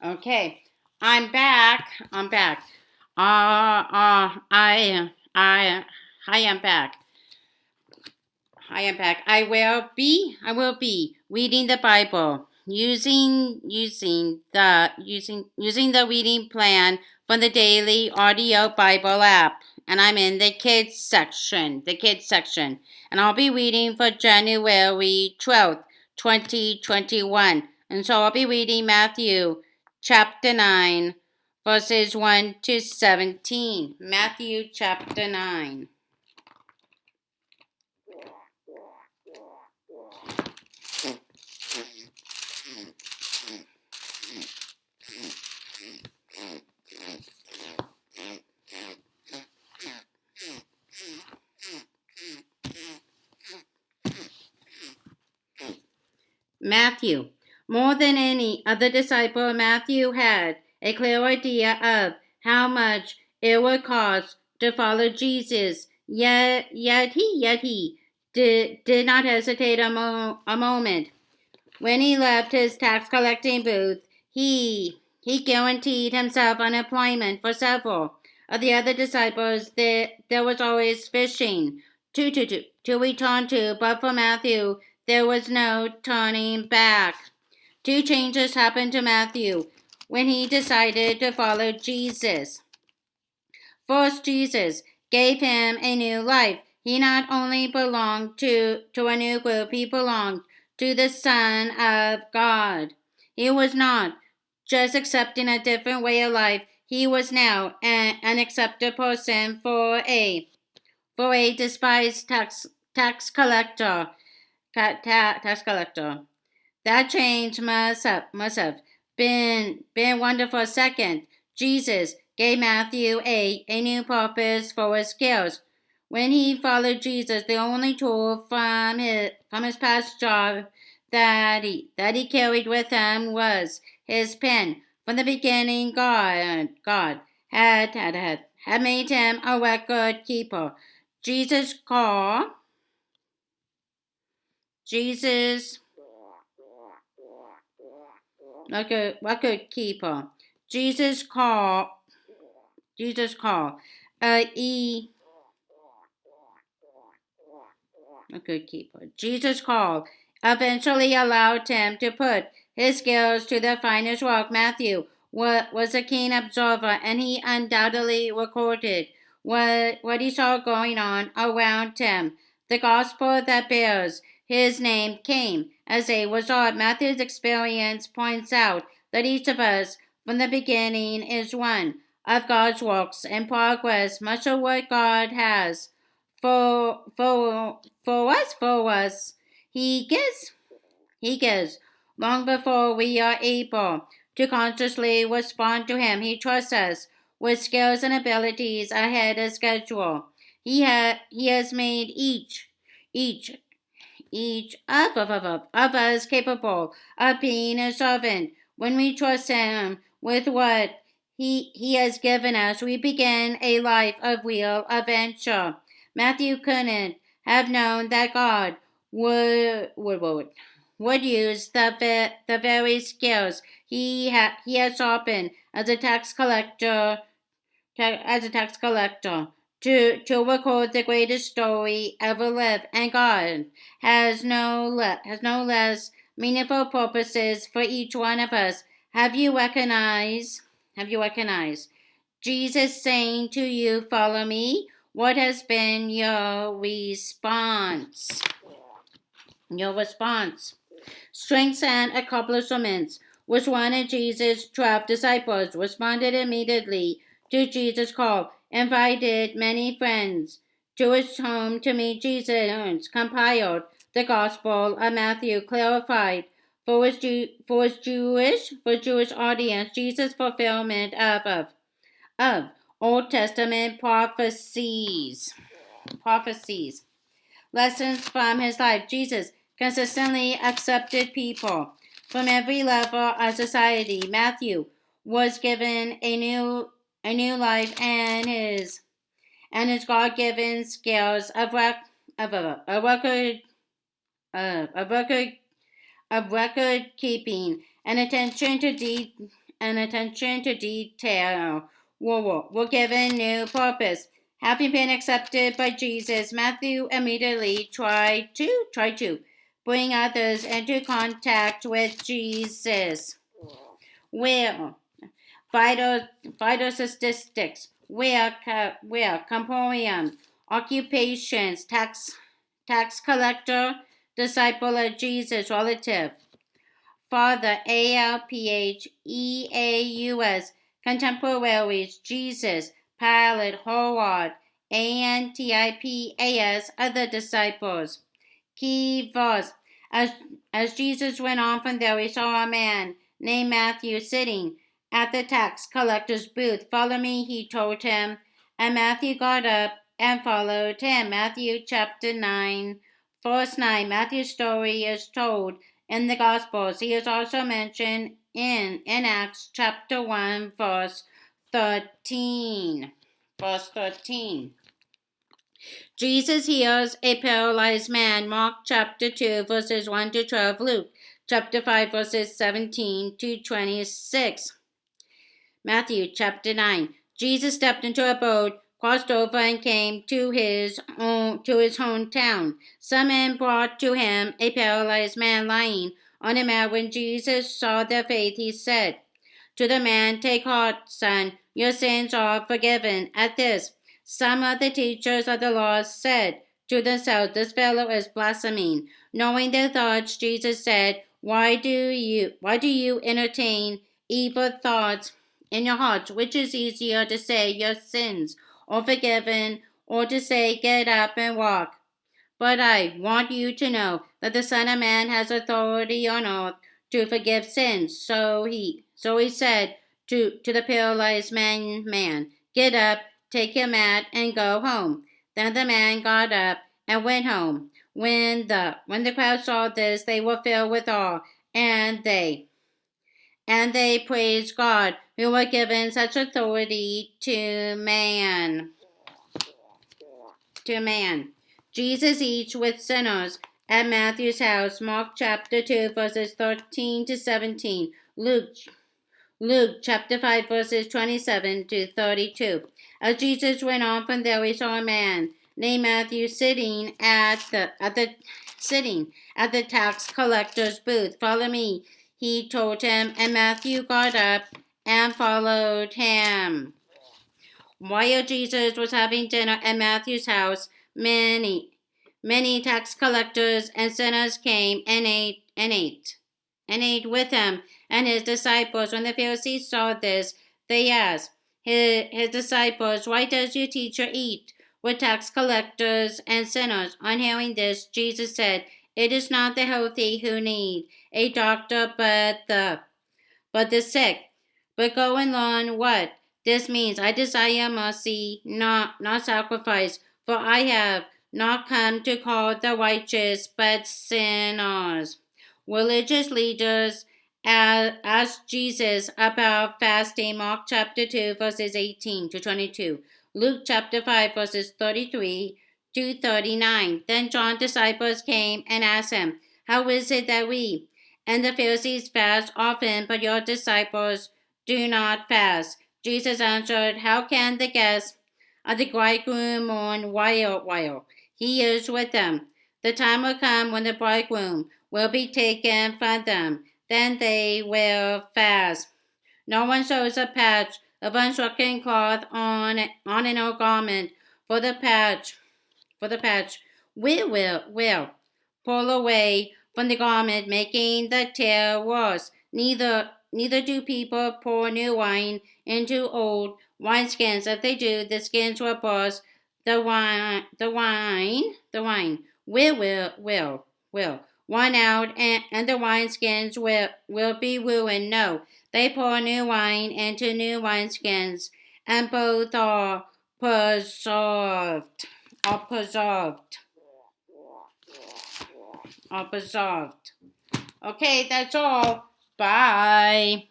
Okay, I'm back. I'm back. I am back. I am back. I will be reading the Bible using the reading plan from the daily audio Bible app. And I'm in the kids section. And I'll be reading for January 12th, 2021. And so I'll be reading Matthew chapter 9, verses 1 to 17. Matthew chapter 9. Matthew. More than any other disciple, Matthew had a clear idea of how much it would cost to follow Jesus. Yet he did not hesitate a moment. When he left his tax collecting booth, he guaranteed himself unemployment for several of the other disciples. There was always fishing to return to, but for Matthew, there was no turning back. Two changes happened to Matthew when he decided to follow Jesus. First, Jesus gave him a new life. He not only belonged to a new group, he belonged to the Son of God. He was not just accepting a different way of life. He was now an accepted person for a despised tax collector. Tax collector. That change must have been wonderful. Second, Jesus gave Matthew a new purpose for his skills. When he followed Jesus, the only tool from his past job that he carried with him was his pen. From the beginning, God had made him a record keeper. Jesus called Jesus like a record keeper. Jesus called Jesus called E record keeper. Jesus called eventually allowed him to put his skills to their finest work. Matthew was a keen observer, and he undoubtedly recorded what he saw going on around him. The gospel that bears his name came as a result. Matthew's experience points out that each of us from the beginning is one of God's works in progress. Much of what God has for us, he gives long before we are able to consciously respond to him. He trusts us with skills and abilities ahead of schedule. He has made each of us capable of being a servant. When we trust him with what he has given us, we begin a life of real adventure. Matthew couldn't have known that God would use the very skills he has sharpened as a tax collector to record the greatest story ever lived. And God has no less meaningful purposes for each one of us. Have you recognized Jesus saying to you, "Follow me"? What has been your response? Strengths and accomplishments. Which one of Jesus' 12 disciples responded immediately to Jesus' call, invited many friends to his home to meet Jesus, compiled the Gospel of Matthew, clarified for his Jewish audience Jesus' fulfillment of Old Testament prophecies. Lessons from his life. Jesus consistently accepted people from every level of society. Matthew was given a new life, and his God-given skills of record keeping and attention and attention to detail were given new purpose. Having been accepted by Jesus, Matthew immediately tried to bring others into contact with Jesus. Where vital statistics, where comporium, occupations, tax collector, disciple of Jesus, relative. Father Alpheus, contemporaries, Jesus, Pilate, Herod, Antipas, other disciples. Key verse. As Jesus went on from there, he saw a man named Matthew sitting at the tax collector's booth. Follow me, he told him. And Matthew got up and followed him. Matthew chapter 9, verse 9. Matthew's story is told in the Gospels. He is also mentioned in Acts chapter 1, verse 13. Verse 13. Jesus heals a paralyzed man. Mark chapter 2, verses 1 to 12. Luke chapter 5, verses 17 to 26. Matthew chapter 9. Jesus stepped into a boat, crossed over, and came to his hometown. Some men brought to him a paralyzed man lying on a mat. When Jesus saw their faith, he said to the man, "Take heart, son, your sins are forgiven." At this, some of the teachers of the law said to themselves, "This fellow is blaspheming." Knowing their thoughts, Jesus said, Why do you entertain evil thoughts in your hearts? Which is easier, to say your sins are forgiven, or to say get up and walk? But I want you to know that the Son of Man has authority on earth to forgive sins. So he said to the paralyzed man, get up, take your mat, and go home. Then the man got up and went home. When the crowd saw this, they were filled with awe, and they praised God, who had given such authority to man. Jesus eats with sinners at Matthew's house. Mark chapter 2, verses 13 to 17. Luke chapter 5, verses 27 to 32. As Jesus went on from there, he saw a man named Matthew sitting at the tax collector's booth. "Follow me," he told him, and Matthew got up and followed him. While Jesus was having dinner at Matthew's house, many tax collectors and sinners came and ate with him and his disciples. When the Pharisees saw this, they asked his disciples, "Why does your teacher eat with tax collectors and sinners?" On hearing this, Jesus said, "It is not the healthy who need a doctor, but the sick. But go and learn what this means. I desire mercy, not sacrifice, for I have not come to call the righteous, but sinners." Religious leaders asked Jesus about fasting. Mark chapter 2, verses 18 to 22. Luke chapter 5, verses 33 to 39. Then John's disciples came and asked him, "How is it that we and the Pharisees fast often, but your disciples do not fast?" Jesus answered, "How can the guests of the bridegroom mourn while he is with them? The time will come when the bridegroom will be taken from them. Then they will fast. No one sews a patch of unshrunken cloth on an old garment, for the patch will pull away from the garment, making the tear worse. Neither do people pour new wine into old wineskins. If they do, the skins will burst. The wine will run out, and the wineskins will be ruined. No, they pour new wine into new wineskins, and both are preserved. Okay, that's all. Bye.